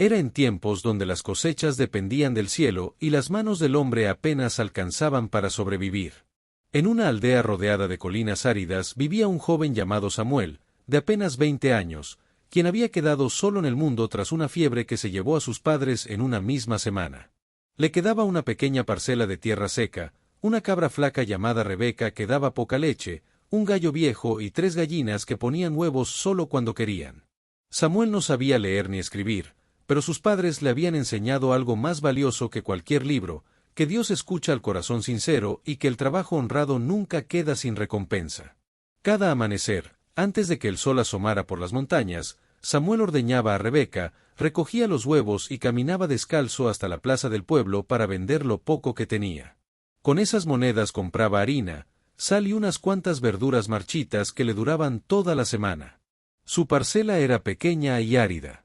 Era en tiempos donde las cosechas dependían del cielo y las manos del hombre apenas alcanzaban para sobrevivir. En una aldea rodeada de colinas áridas vivía un joven llamado Samuel, de apenas 20 años, quien había quedado solo en el mundo tras una fiebre que se llevó a sus padres en una misma semana. Le quedaba una pequeña parcela de tierra seca, una cabra flaca llamada Rebeca que daba poca leche, un gallo viejo y 3 gallinas que ponían huevos solo cuando querían. Samuel no sabía leer ni escribir, pero sus padres le habían enseñado algo más valioso que cualquier libro, que Dios escucha al corazón sincero y que el trabajo honrado nunca queda sin recompensa. Cada amanecer, antes de que el sol asomara por las montañas, Samuel ordeñaba a Rebeca, recogía los huevos y caminaba descalzo hasta la plaza del pueblo para vender lo poco que tenía. Con esas monedas compraba harina, sal y unas cuantas verduras marchitas que le duraban toda la semana. Su parcela era pequeña y árida.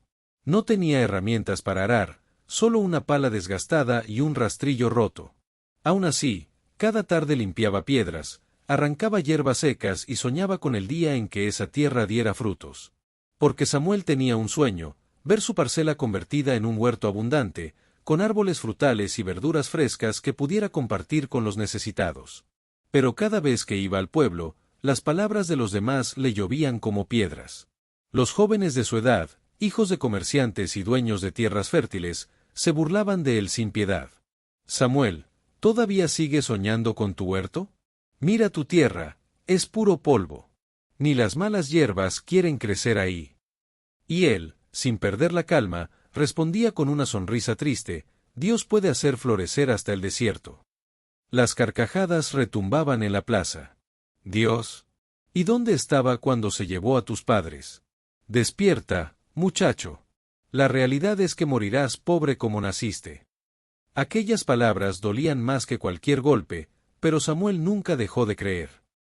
No tenía herramientas para arar, solo una pala desgastada y un rastrillo roto. Aún así, cada tarde limpiaba piedras, arrancaba hierbas secas y soñaba con el día en que esa tierra diera frutos. Porque Samuel tenía un sueño, ver su parcela convertida en un huerto abundante, con árboles frutales y verduras frescas que pudiera compartir con los necesitados. Pero cada vez que iba al pueblo, las palabras de los demás le llovían como piedras. Los jóvenes de su edad, hijos de comerciantes y dueños de tierras fértiles, se burlaban de él sin piedad. Samuel, ¿todavía sigues soñando con tu huerto? Mira tu tierra, es puro polvo. Ni las malas hierbas quieren crecer ahí. Y él, sin perder la calma, respondía con una sonrisa triste, Dios puede hacer florecer hasta el desierto. Las carcajadas retumbaban en la plaza. Dios, ¿y dónde estaba cuando se llevó a tus padres? Despierta, muchacho. La realidad es que morirás pobre como naciste. Aquellas palabras dolían más que cualquier golpe, pero Samuel nunca dejó de creer.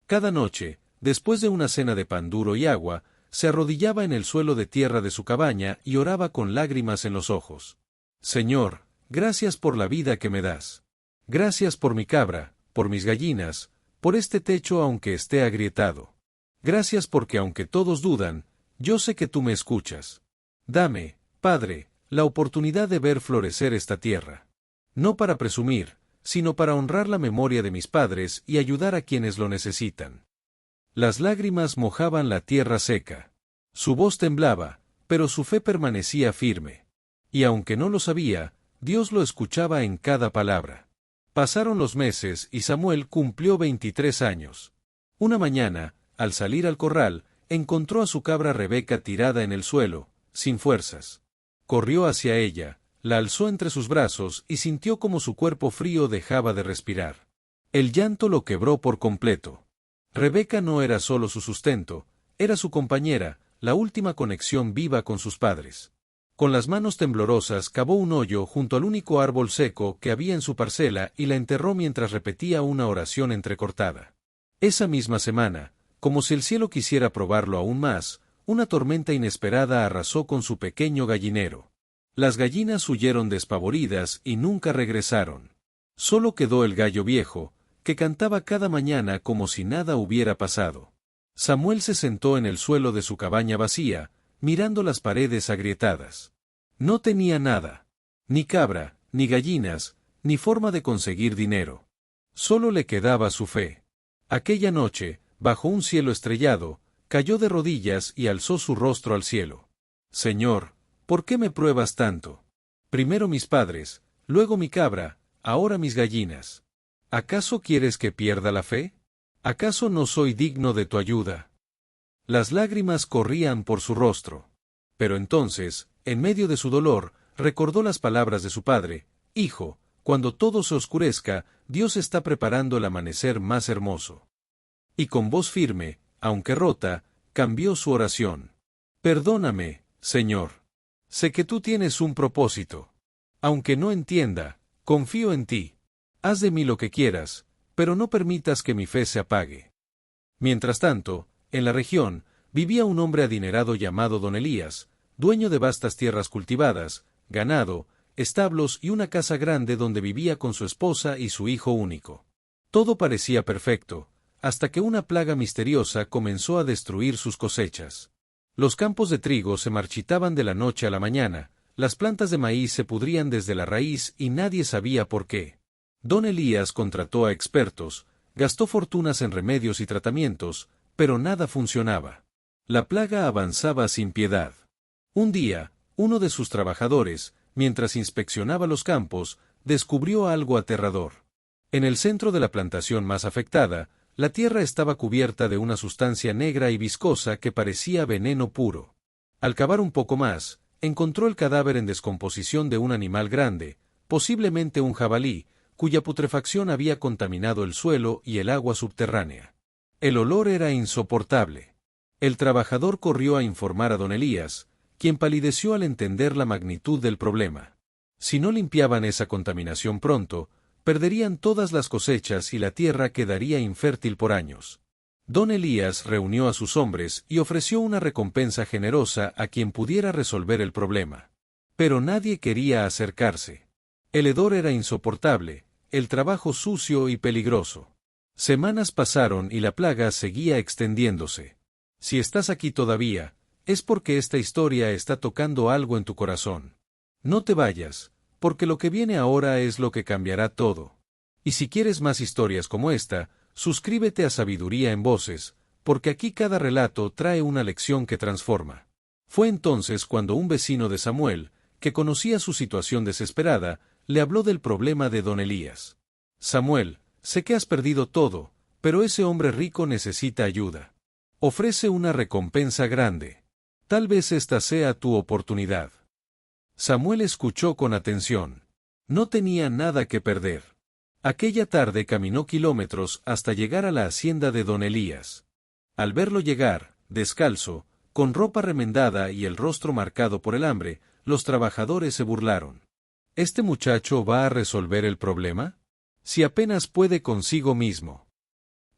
Cada noche, después de una cena de pan duro y agua, se arrodillaba en el suelo de tierra de su cabaña y oraba con lágrimas en los ojos. Señor, gracias por la vida que me das. Gracias por mi cabra, por mis gallinas, por este techo aunque esté agrietado. Gracias porque aunque todos dudan, yo sé que tú me escuchas. Dame, Padre, la oportunidad de ver florecer esta tierra. No para presumir, sino para honrar la memoria de mis padres y ayudar a quienes lo necesitan. Las lágrimas mojaban la tierra seca. Su voz temblaba, pero su fe permanecía firme. Y aunque no lo sabía, Dios lo escuchaba en cada palabra. Pasaron los meses y Samuel cumplió 23 años. Una mañana, al salir al corral, encontró a su cabra Rebeca tirada en el suelo, sin fuerzas. Corrió hacia ella, la alzó entre sus brazos y sintió como su cuerpo frío dejaba de respirar. El llanto lo quebró por completo. Rebeca no era solo su sustento, era su compañera, la última conexión viva con sus padres. Con las manos temblorosas cavó un hoyo junto al único árbol seco que había en su parcela y la enterró mientras repetía una oración entrecortada. Esa misma semana, como si el cielo quisiera probarlo aún más, una tormenta inesperada arrasó con su pequeño gallinero. Las gallinas huyeron despavoridas y nunca regresaron. Solo quedó el gallo viejo, que cantaba cada mañana como si nada hubiera pasado. Samuel se sentó en el suelo de su cabaña vacía, mirando las paredes agrietadas. No tenía nada. Ni cabra, ni gallinas, ni forma de conseguir dinero. Solo le quedaba su fe. Aquella noche, bajo un cielo estrellado, cayó de rodillas y alzó su rostro al cielo. Señor, ¿por qué me pruebas tanto? Primero mis padres, luego mi cabra, ahora mis gallinas. ¿Acaso quieres que pierda la fe? ¿Acaso no soy digno de tu ayuda? Las lágrimas corrían por su rostro. Pero entonces, en medio de su dolor, recordó las palabras de su padre: Hijo, cuando todo se oscurezca, Dios está preparando el amanecer más hermoso. Y con voz firme, aunque rota, cambió su oración. Perdóname, Señor. Sé que tú tienes un propósito. Aunque no entienda, confío en ti. Haz de mí lo que quieras, pero no permitas que mi fe se apague. Mientras tanto, en la región, vivía un hombre adinerado llamado Don Elías, dueño de vastas tierras cultivadas, ganado, establos y una casa grande donde vivía con su esposa y su hijo único. Todo parecía perfecto, hasta que una plaga misteriosa comenzó a destruir sus cosechas. Los campos de trigo se marchitaban de la noche a la mañana, las plantas de maíz se pudrían desde la raíz y nadie sabía por qué. Don Elías contrató a expertos, gastó fortunas en remedios y tratamientos, pero nada funcionaba. La plaga avanzaba sin piedad. Un día, uno de sus trabajadores, mientras inspeccionaba los campos, descubrió algo aterrador. En el centro de la plantación más afectada, la tierra estaba cubierta de una sustancia negra y viscosa que parecía veneno puro. Al cavar un poco más, encontró el cadáver en descomposición de un animal grande, posiblemente un jabalí, cuya putrefacción había contaminado el suelo y el agua subterránea. El olor era insoportable. El trabajador corrió a informar a don Elías, quien palideció al entender la magnitud del problema. Si no limpiaban esa contaminación pronto, perderían todas las cosechas y la tierra quedaría infértil por años. Don Elías reunió a sus hombres y ofreció una recompensa generosa a quien pudiera resolver el problema. Pero nadie quería acercarse. El hedor era insoportable, el trabajo sucio y peligroso. Semanas pasaron y la plaga seguía extendiéndose. Si estás aquí todavía, es porque esta historia está tocando algo en tu corazón. No te vayas, porque lo que viene ahora es lo que cambiará todo. Y si quieres más historias como esta, suscríbete a Sabiduría en Voces, porque aquí cada relato trae una lección que transforma. Fue entonces cuando un vecino de Samuel, que conocía su situación desesperada, le habló del problema de don Elías. Samuel, sé que has perdido todo, pero ese hombre rico necesita ayuda. Ofrece una recompensa grande. Tal vez esta sea tu oportunidad. Samuel escuchó con atención. No tenía nada que perder. Aquella tarde caminó kilómetros hasta llegar a la hacienda de don Elías. Al verlo llegar, descalzo, con ropa remendada y el rostro marcado por el hambre, los trabajadores se burlaron. ¿Este muchacho va a resolver el problema? Si apenas puede consigo mismo.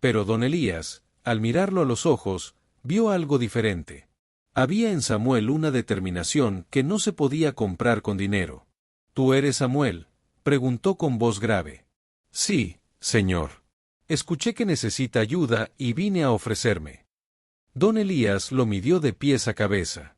Pero don Elías, al mirarlo a los ojos, vio algo diferente. Había en Samuel una determinación que no se podía comprar con dinero. ¿Tú eres Samuel?, preguntó con voz grave. Sí, señor. Escuché que necesita ayuda y vine a ofrecerme. Don Elías lo midió de pies a cabeza.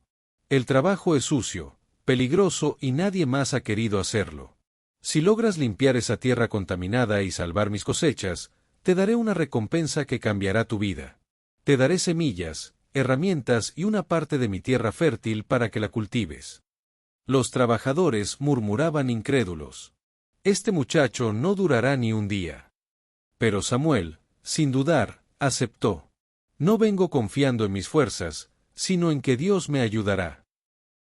El trabajo es sucio, peligroso y nadie más ha querido hacerlo. Si logras limpiar esa tierra contaminada y salvar mis cosechas, te daré una recompensa que cambiará tu vida. Te daré semillas, herramientas y una parte de mi tierra fértil para que la cultives. Los trabajadores murmuraban incrédulos. Este muchacho no durará ni un día. Pero Samuel, sin dudar, aceptó. No vengo confiando en mis fuerzas, sino en que Dios me ayudará.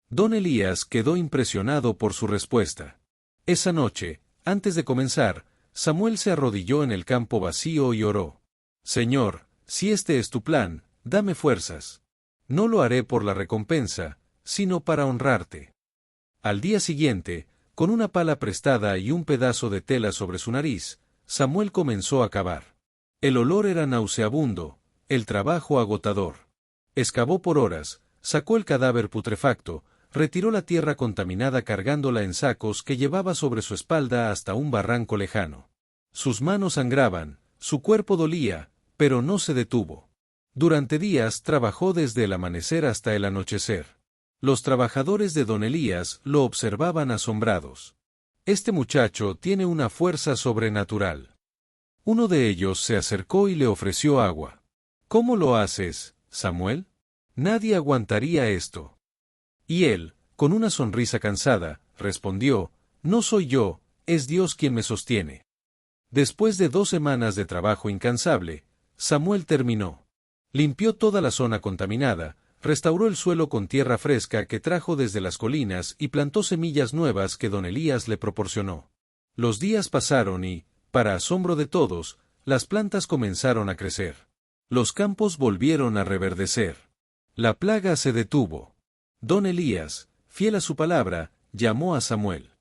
Don Elías quedó impresionado por su respuesta. Esa noche, antes de comenzar, Samuel se arrodilló en el campo vacío y oró. Señor, si este es tu plan, dame fuerzas. No lo haré por la recompensa, sino para honrarte. Al día siguiente, con una pala prestada y un pedazo de tela sobre su nariz, Samuel comenzó a cavar. El olor era nauseabundo, el trabajo agotador. Excavó por horas, sacó el cadáver putrefacto, retiró la tierra contaminada cargándola en sacos que llevaba sobre su espalda hasta un barranco lejano. Sus manos sangraban, su cuerpo dolía, pero no se detuvo. Durante días trabajó desde el amanecer hasta el anochecer. Los trabajadores de don Elías lo observaban asombrados. Este muchacho tiene una fuerza sobrenatural. Uno de ellos se acercó y le ofreció agua. ¿Cómo lo haces, Samuel? Nadie aguantaría esto. Y él, con una sonrisa cansada, respondió, no soy yo, es Dios quien me sostiene. Después de 2 semanas de trabajo incansable, Samuel terminó. Limpió toda la zona contaminada, restauró el suelo con tierra fresca que trajo desde las colinas y plantó semillas nuevas que don Elías le proporcionó. Los días pasaron y, para asombro de todos, las plantas comenzaron a crecer. Los campos volvieron a reverdecer. La plaga se detuvo. Don Elías, fiel a su palabra, llamó a Samuel.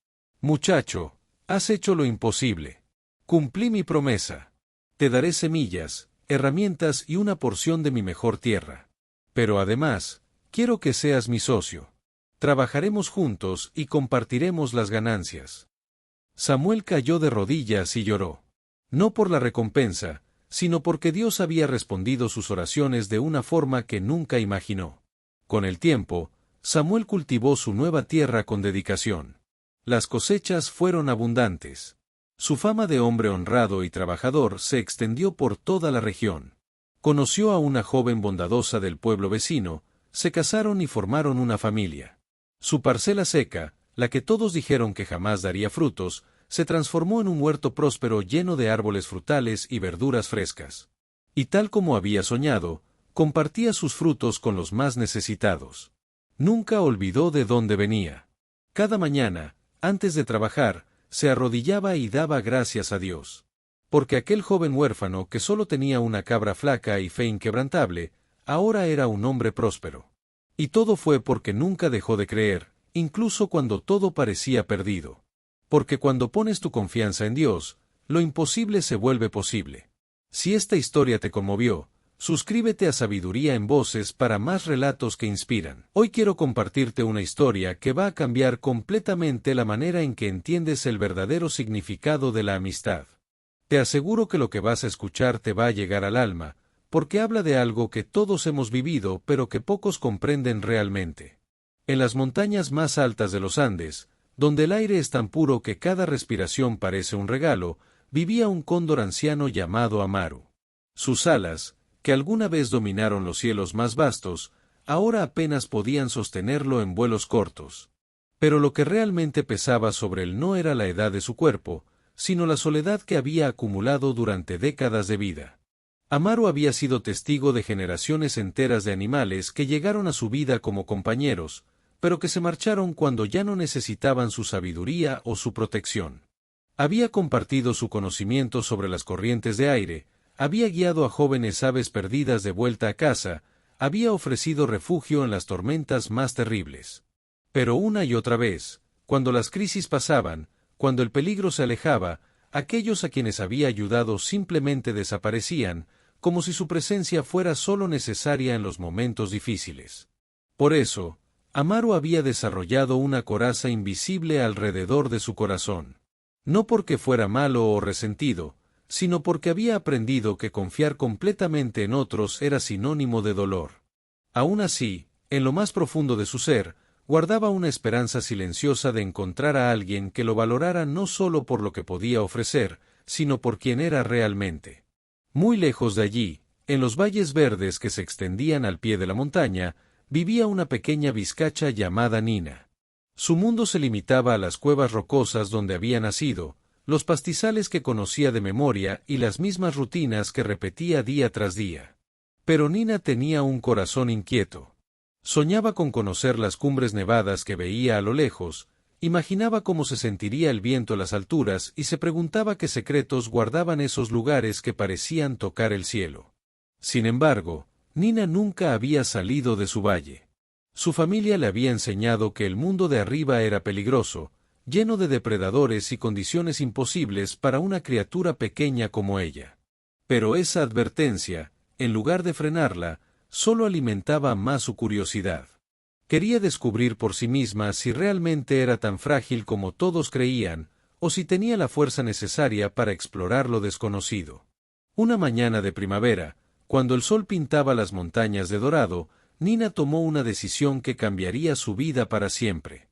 Muchacho, has hecho lo imposible. Cumplí mi promesa. Te daré semillas, herramientas y una porción de mi mejor tierra. Pero además, quiero que seas mi socio. Trabajaremos juntos y compartiremos las ganancias. Samuel cayó de rodillas y lloró. No por la recompensa, sino porque Dios había respondido sus oraciones de una forma que nunca imaginó. Con el tiempo, Samuel cultivó su nueva tierra con dedicación. Las cosechas fueron abundantes. Su fama de hombre honrado y trabajador se extendió por toda la región. Conoció a una joven bondadosa del pueblo vecino, se casaron y formaron una familia. Su parcela seca, la que todos dijeron que jamás daría frutos, se transformó en un huerto próspero lleno de árboles frutales y verduras frescas. Y tal como había soñado, compartía sus frutos con los más necesitados. Nunca olvidó de dónde venía. Cada mañana, antes de trabajar, se arrodillaba y daba gracias a Dios. Porque aquel joven huérfano que solo tenía una cabra flaca y fe inquebrantable, ahora era un hombre próspero. Y todo fue porque nunca dejó de creer, incluso cuando todo parecía perdido. Porque cuando pones tu confianza en Dios, lo imposible se vuelve posible. Si esta historia te conmovió, suscríbete a Sabiduría en Voces para más relatos que inspiran. Hoy quiero compartirte una historia que va a cambiar completamente la manera en que entiendes el verdadero significado de la amistad. Te aseguro que lo que vas a escuchar te va a llegar al alma, porque habla de algo que todos hemos vivido pero que pocos comprenden realmente. En las montañas más altas de los Andes, donde el aire es tan puro que cada respiración parece un regalo, vivía un cóndor anciano llamado Amaru. Sus alas, que alguna vez dominaron los cielos más vastos, ahora apenas podían sostenerlo en vuelos cortos. Pero lo que realmente pesaba sobre él no era la edad de su cuerpo, sino la soledad que había acumulado durante décadas de vida. Amaru había sido testigo de generaciones enteras de animales que llegaron a su vida como compañeros, pero que se marcharon cuando ya no necesitaban su sabiduría o su protección. Había compartido su conocimiento sobre las corrientes de aire, había guiado a jóvenes aves perdidas de vuelta a casa, había ofrecido refugio en las tormentas más terribles. Pero una y otra vez, cuando las crisis pasaban, cuando el peligro se alejaba, aquellos a quienes había ayudado simplemente desaparecían, como si su presencia fuera solo necesaria en los momentos difíciles. Por eso, Amaru había desarrollado una coraza invisible alrededor de su corazón. No porque fuera malo o resentido, sino porque había aprendido que confiar completamente en otros era sinónimo de dolor. Aún así, en lo más profundo de su ser, guardaba una esperanza silenciosa de encontrar a alguien que lo valorara no solo por lo que podía ofrecer, sino por quien era realmente. Muy lejos de allí, en los valles verdes que se extendían al pie de la montaña, vivía una pequeña vizcacha llamada Nina. Su mundo se limitaba a las cuevas rocosas donde había nacido, los pastizales que conocía de memoria y las mismas rutinas que repetía día tras día. Pero Nina tenía un corazón inquieto. Soñaba con conocer las cumbres nevadas que veía a lo lejos, imaginaba cómo se sentiría el viento a las alturas y se preguntaba qué secretos guardaban esos lugares que parecían tocar el cielo. Sin embargo, Nina nunca había salido de su valle. Su familia le había enseñado que el mundo de arriba era peligroso, lleno de depredadores y condiciones imposibles para una criatura pequeña como ella. Pero esa advertencia, en lugar de frenarla, solo alimentaba más su curiosidad. Quería descubrir por sí misma si realmente era tan frágil como todos creían, o si tenía la fuerza necesaria para explorar lo desconocido. Una mañana de primavera, cuando el sol pintaba las montañas de dorado, Nina tomó una decisión que cambiaría su vida para siempre.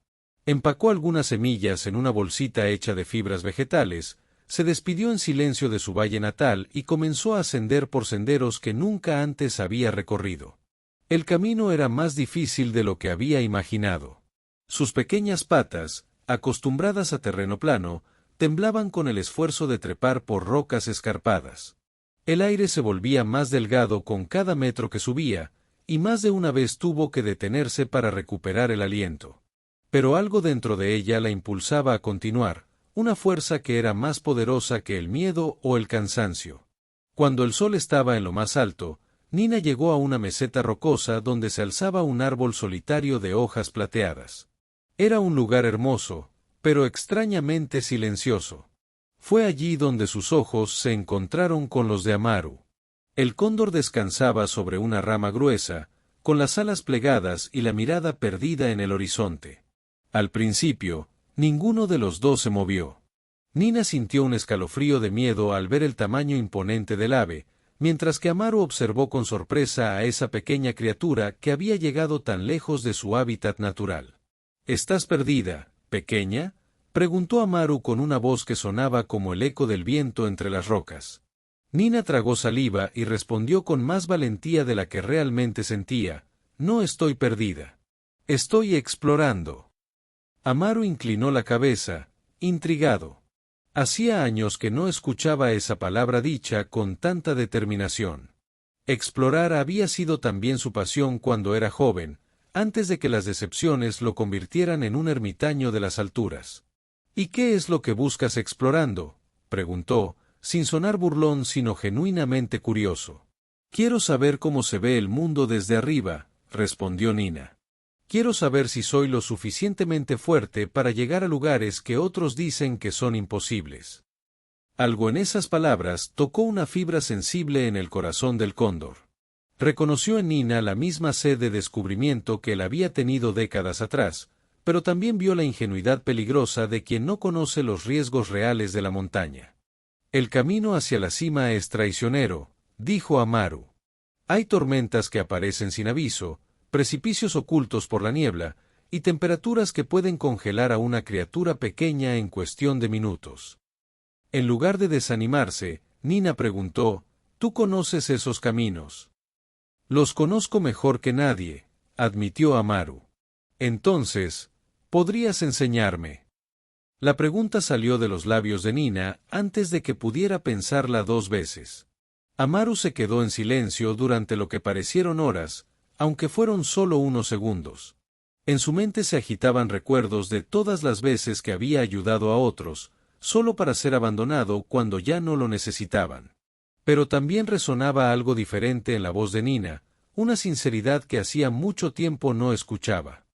Empacó algunas semillas en una bolsita hecha de fibras vegetales, se despidió en silencio de su valle natal y comenzó a ascender por senderos que nunca antes había recorrido. El camino era más difícil de lo que había imaginado. Sus pequeñas patas, acostumbradas a terreno plano, temblaban con el esfuerzo de trepar por rocas escarpadas. El aire se volvía más delgado con cada metro que subía, y más de una vez tuvo que detenerse para recuperar el aliento. Pero algo dentro de ella la impulsaba a continuar, una fuerza que era más poderosa que el miedo o el cansancio. Cuando el sol estaba en lo más alto, Nina llegó a una meseta rocosa donde se alzaba un árbol solitario de hojas plateadas. Era un lugar hermoso, pero extrañamente silencioso. Fue allí donde sus ojos se encontraron con los de Amaru. El cóndor descansaba sobre una rama gruesa, con las alas plegadas y la mirada perdida en el horizonte. Al principio, ninguno de los dos se movió. Nina sintió un escalofrío de miedo al ver el tamaño imponente del ave, mientras que Amaru observó con sorpresa a esa pequeña criatura que había llegado tan lejos de su hábitat natural. ¿Estás perdida, pequeña?, preguntó Amaru con una voz que sonaba como el eco del viento entre las rocas. Nina tragó saliva y respondió con más valentía de la que realmente sentía: no estoy perdida. Estoy explorando. Amaru inclinó la cabeza, intrigado. Hacía años que no escuchaba esa palabra dicha con tanta determinación. Explorar había sido también su pasión cuando era joven, antes de que las decepciones lo convirtieran en un ermitaño de las alturas. ¿Y qué es lo que buscas explorando?, preguntó, sin sonar burlón sino genuinamente curioso. Quiero saber cómo se ve el mundo desde arriba, respondió Nina. Quiero saber si soy lo suficientemente fuerte para llegar a lugares que otros dicen que son imposibles. Algo en esas palabras tocó una fibra sensible en el corazón del cóndor. Reconoció en Nina la misma sed de descubrimiento que él había tenido décadas atrás, pero también vio la ingenuidad peligrosa de quien no conoce los riesgos reales de la montaña. El camino hacia la cima es traicionero, dijo Amaru. Hay tormentas que aparecen sin aviso, precipicios ocultos por la niebla, y temperaturas que pueden congelar a una criatura pequeña en cuestión de minutos. En lugar de desanimarse, Nina preguntó: ¿tú conoces esos caminos? Los conozco mejor que nadie, admitió Amaru. Entonces, ¿podrías enseñarme? La pregunta salió de los labios de Nina antes de que pudiera pensarla dos veces. Amaru se quedó en silencio durante lo que parecieron horas, aunque fueron solo unos segundos. En su mente se agitaban recuerdos de todas las veces que había ayudado a otros, solo para ser abandonado cuando ya no lo necesitaban. Pero también resonaba algo diferente en la voz de Nina, una sinceridad que hacía mucho tiempo no escuchaba.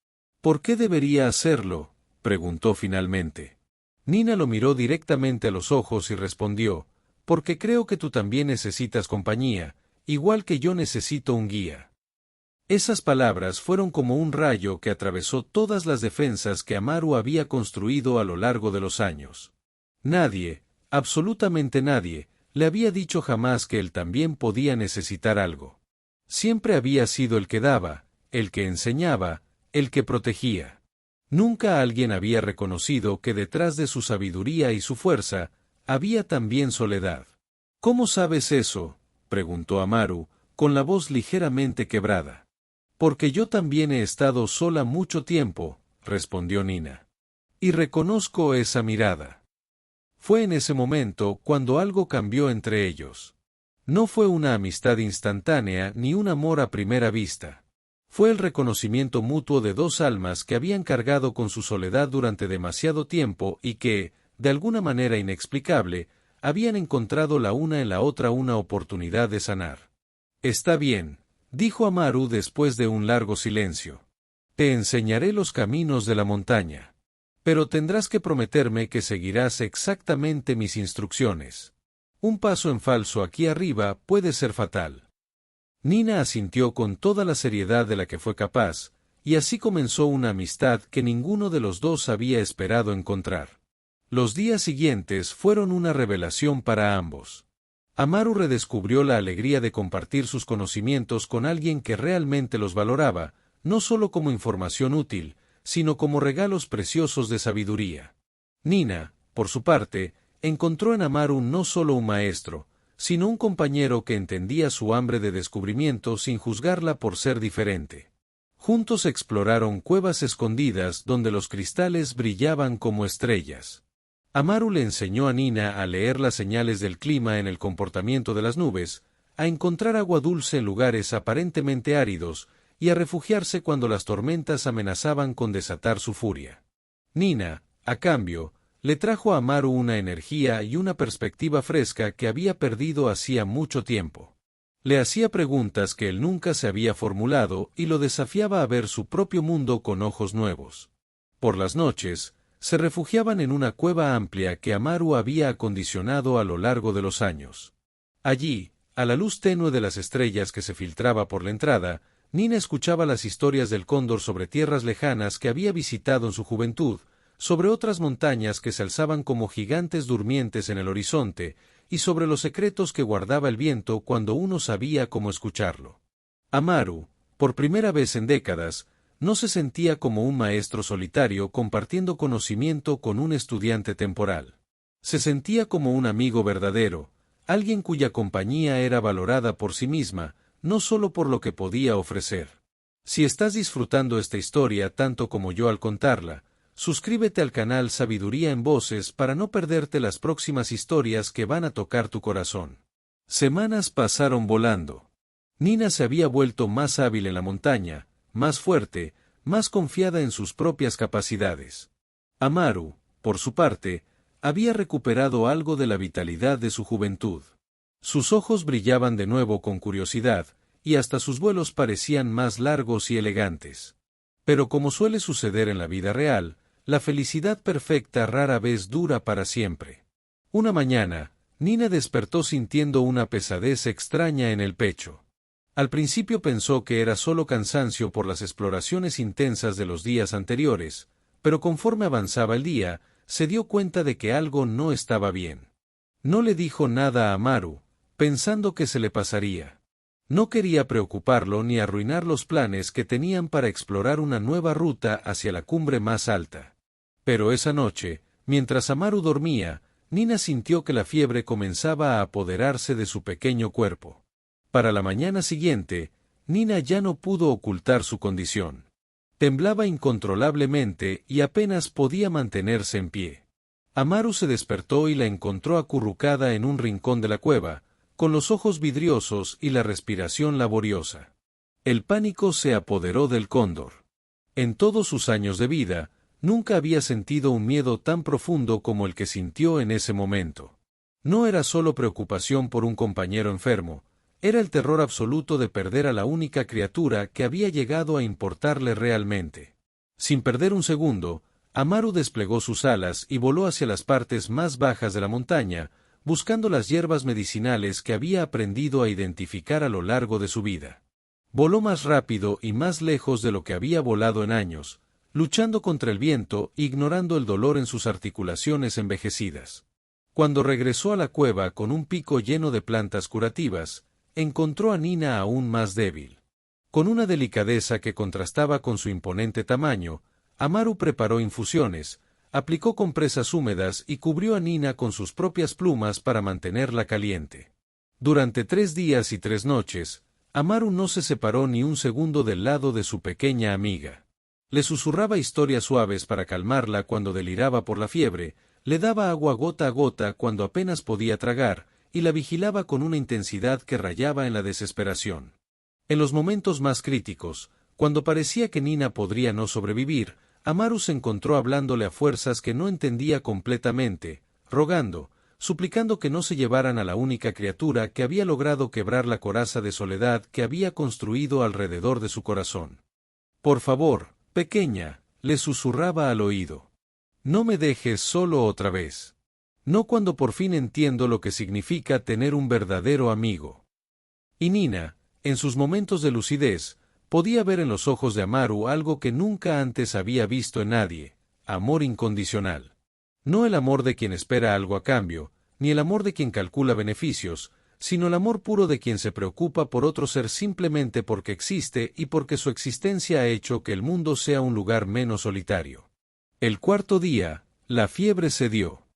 ¿Por qué debería hacerlo?, preguntó finalmente. Nina lo miró directamente a los ojos y respondió: porque creo que tú también necesitas compañía, igual que yo necesito un guía. Esas palabras fueron como un rayo que atravesó todas las defensas que Amaru había construido a lo largo de los años. Nadie, absolutamente nadie, le había dicho jamás que él también podía necesitar algo. Siempre había sido el que daba, el que enseñaba, el que protegía. Nunca alguien había reconocido que detrás de su sabiduría y su fuerza, había también soledad. ¿Cómo sabes eso?, preguntó Amaru, con la voz ligeramente quebrada. Porque yo también he estado sola mucho tiempo, respondió Nina. Y reconozco esa mirada. Fue en ese momento cuando algo cambió entre ellos. No fue una amistad instantánea ni un amor a primera vista. Fue el reconocimiento mutuo de dos almas que habían cargado con su soledad durante demasiado tiempo y que, de alguna manera inexplicable, habían encontrado la una en la otra una oportunidad de sanar. Está bien, dijo Amaru después de un largo silencio. Te enseñaré los caminos de la montaña. Pero tendrás que prometerme que seguirás exactamente mis instrucciones. Un paso en falso aquí arriba puede ser fatal. Nina asintió con toda la seriedad de la que fue capaz, y así comenzó una amistad que ninguno de los dos había esperado encontrar. Los días siguientes fueron una revelación para ambos. Amaru redescubrió la alegría de compartir sus conocimientos con alguien que realmente los valoraba, no solo como información útil, sino como regalos preciosos de sabiduría. Nina, por su parte, encontró en Amaru no solo un maestro, sino un compañero que entendía su hambre de descubrimiento sin juzgarla por ser diferente. Juntos exploraron cuevas escondidas donde los cristales brillaban como estrellas. Amaru le enseñó a Nina a leer las señales del clima en el comportamiento de las nubes, a encontrar agua dulce en lugares aparentemente áridos, y a refugiarse cuando las tormentas amenazaban con desatar su furia. Nina, a cambio, le trajo a Amaru una energía y una perspectiva fresca que había perdido hacía mucho tiempo. Le hacía preguntas que él nunca se había formulado y lo desafiaba a ver su propio mundo con ojos nuevos. Por las noches, se refugiaban en una cueva amplia que Amaru había acondicionado a lo largo de los años. Allí, a la luz tenue de las estrellas que se filtraba por la entrada, Nina escuchaba las historias del cóndor sobre tierras lejanas que había visitado en su juventud, sobre otras montañas que se alzaban como gigantes durmientes en el horizonte, y sobre los secretos que guardaba el viento cuando uno sabía cómo escucharlo. Amaru, por primera vez en décadas, no se sentía como un maestro solitario compartiendo conocimiento con un estudiante temporal. Se sentía como un amigo verdadero, alguien cuya compañía era valorada por sí misma, no solo por lo que podía ofrecer. Si estás disfrutando esta historia tanto como yo al contarla, suscríbete al canal Sabiduría en Voces para no perderte las próximas historias que van a tocar tu corazón. Semanas pasaron volando. Nina se había vuelto más hábil en la montaña, más fuerte, más confiada en sus propias capacidades. Amaru, por su parte, había recuperado algo de la vitalidad de su juventud. Sus ojos brillaban de nuevo con curiosidad, y hasta sus vuelos parecían más largos y elegantes. Pero como suele suceder en la vida real, la felicidad perfecta rara vez dura para siempre. Una mañana, Nina despertó sintiendo una pesadez extraña en el pecho. Al principio pensó que era solo cansancio por las exploraciones intensas de los días anteriores, pero conforme avanzaba el día, se dio cuenta de que algo no estaba bien. No le dijo nada a Amaru, pensando que se le pasaría. No quería preocuparlo ni arruinar los planes que tenían para explorar una nueva ruta hacia la cumbre más alta. Pero esa noche, mientras Amaru dormía, Nina sintió que la fiebre comenzaba a apoderarse de su pequeño cuerpo. Para la mañana siguiente, Nina ya no pudo ocultar su condición. Temblaba incontrolablemente y apenas podía mantenerse en pie. Amaru se despertó y la encontró acurrucada en un rincón de la cueva, con los ojos vidriosos y la respiración laboriosa. El pánico se apoderó del cóndor. En todos sus años de vida, nunca había sentido un miedo tan profundo como el que sintió en ese momento. No era solo preocupación por un compañero enfermo, era el terror absoluto de perder a la única criatura que había llegado a importarle realmente. Sin perder un segundo, Amaru desplegó sus alas y voló hacia las partes más bajas de la montaña, buscando las hierbas medicinales que había aprendido a identificar a lo largo de su vida. Voló más rápido y más lejos de lo que había volado en años, luchando contra el viento, ignorando el dolor en sus articulaciones envejecidas. Cuando regresó a la cueva con un pico lleno de plantas curativas, encontró a Nina aún más débil. Con una delicadeza que contrastaba con su imponente tamaño, Amaru preparó infusiones, aplicó compresas húmedas y cubrió a Nina con sus propias plumas para mantenerla caliente. Durante 3 días y 3 noches, Amaru no se separó ni un segundo del lado de su pequeña amiga. Le susurraba historias suaves para calmarla cuando deliraba por la fiebre, le daba agua gota a gota cuando apenas podía tragar, y la vigilaba con una intensidad que rayaba en la desesperación. En los momentos más críticos, cuando parecía que Nina podría no sobrevivir, Amaru se encontró hablándole a fuerzas que no entendía completamente, rogando, suplicando que no se llevaran a la única criatura que había logrado quebrar la coraza de soledad que había construido alrededor de su corazón. «Por favor, pequeña», le susurraba al oído. «No me dejes solo otra vez. No cuando por fin entiendo lo que significa tener un verdadero amigo». Y Nina, en sus momentos de lucidez, podía ver en los ojos de Amaru algo que nunca antes había visto en nadie: amor incondicional. No el amor de quien espera algo a cambio, ni el amor de quien calcula beneficios, sino el amor puro de quien se preocupa por otro ser simplemente porque existe y porque su existencia ha hecho que el mundo sea un lugar menos solitario. El cuarto día, la fiebre cedió.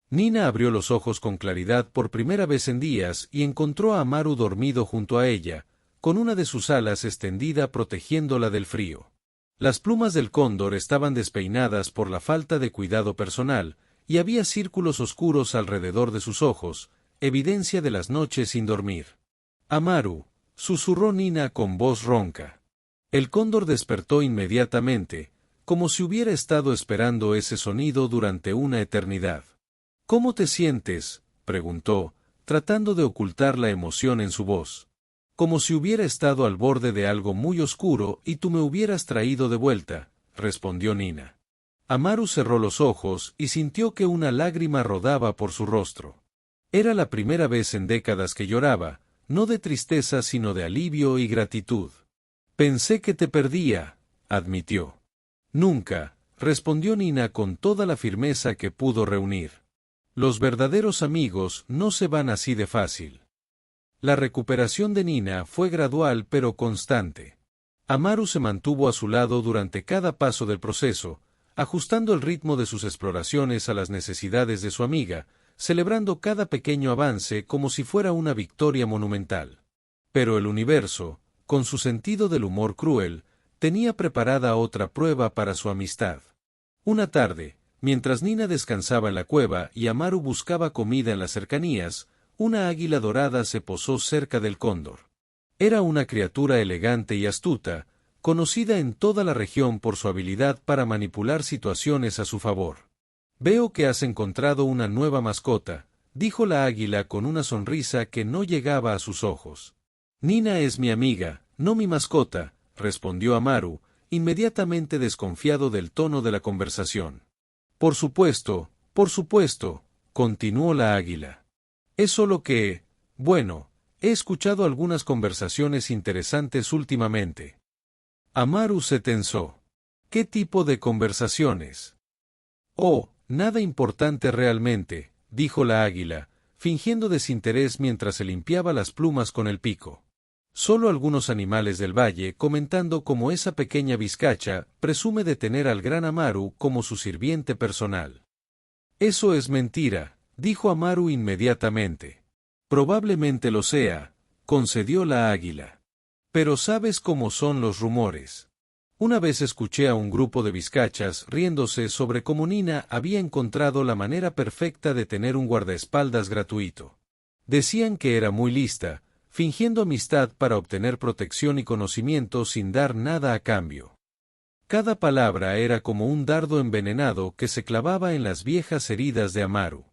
Nina abrió los ojos con claridad por primera vez en días y encontró a Amaru dormido junto a ella, con una de sus alas extendida protegiéndola del frío. Las plumas del cóndor estaban despeinadas por la falta de cuidado personal, y había círculos oscuros alrededor de sus ojos, evidencia de las noches sin dormir. «Amaru», susurró Nina con voz ronca. El cóndor despertó inmediatamente, como si hubiera estado esperando ese sonido durante una eternidad. «¿Cómo te sientes?», preguntó, tratando de ocultar la emoción en su voz. «Como si hubiera estado al borde de algo muy oscuro y tú me hubieras traído de vuelta», respondió Nina. Amaru cerró los ojos y sintió que una lágrima rodaba por su rostro. Era la primera vez en décadas que lloraba, no de tristeza sino de alivio y gratitud. «Pensé que te perdía», admitió. «Nunca», respondió Nina con toda la firmeza que pudo reunir. Los verdaderos amigos no se van así de fácil. La recuperación de Nina fue gradual pero constante. Amaru se mantuvo a su lado durante cada paso del proceso, ajustando el ritmo de sus exploraciones a las necesidades de su amiga, celebrando cada pequeño avance como si fuera una victoria monumental. Pero el universo, con su sentido del humor cruel, tenía preparada otra prueba para su amistad. Una tarde, mientras Nina descansaba en la cueva y Amaru buscaba comida en las cercanías, una águila dorada se posó cerca del cóndor. Era una criatura elegante y astuta, conocida en toda la región por su habilidad para manipular situaciones a su favor. «Veo que has encontrado una nueva mascota», dijo la águila con una sonrisa que no llegaba a sus ojos. «Nina es mi amiga, no mi mascota», respondió Amaru, inmediatamente desconfiado del tono de la conversación. Por supuesto», continuó la águila. «Es solo que, bueno, he escuchado algunas conversaciones interesantes últimamente». Amaru se tensó. «¿Qué tipo de conversaciones?» «Oh, nada importante realmente», dijo la águila, fingiendo desinterés mientras se limpiaba las plumas con el pico. «Solo algunos animales del valle comentando cómo esa pequeña vizcacha presume de tener al gran Amaru como su sirviente personal». «Eso es mentira», dijo Amaru inmediatamente. «Probablemente lo sea», concedió la águila. «Pero sabes cómo son los rumores». Una vez escuché a un grupo de vizcachas riéndose sobre cómo Nina había encontrado la manera perfecta de tener un guardaespaldas gratuito. Decían que era muy lista, fingiendo amistad para obtener protección y conocimiento sin dar nada a cambio. Cada palabra era como un dardo envenenado que se clavaba en las viejas heridas de Amaru.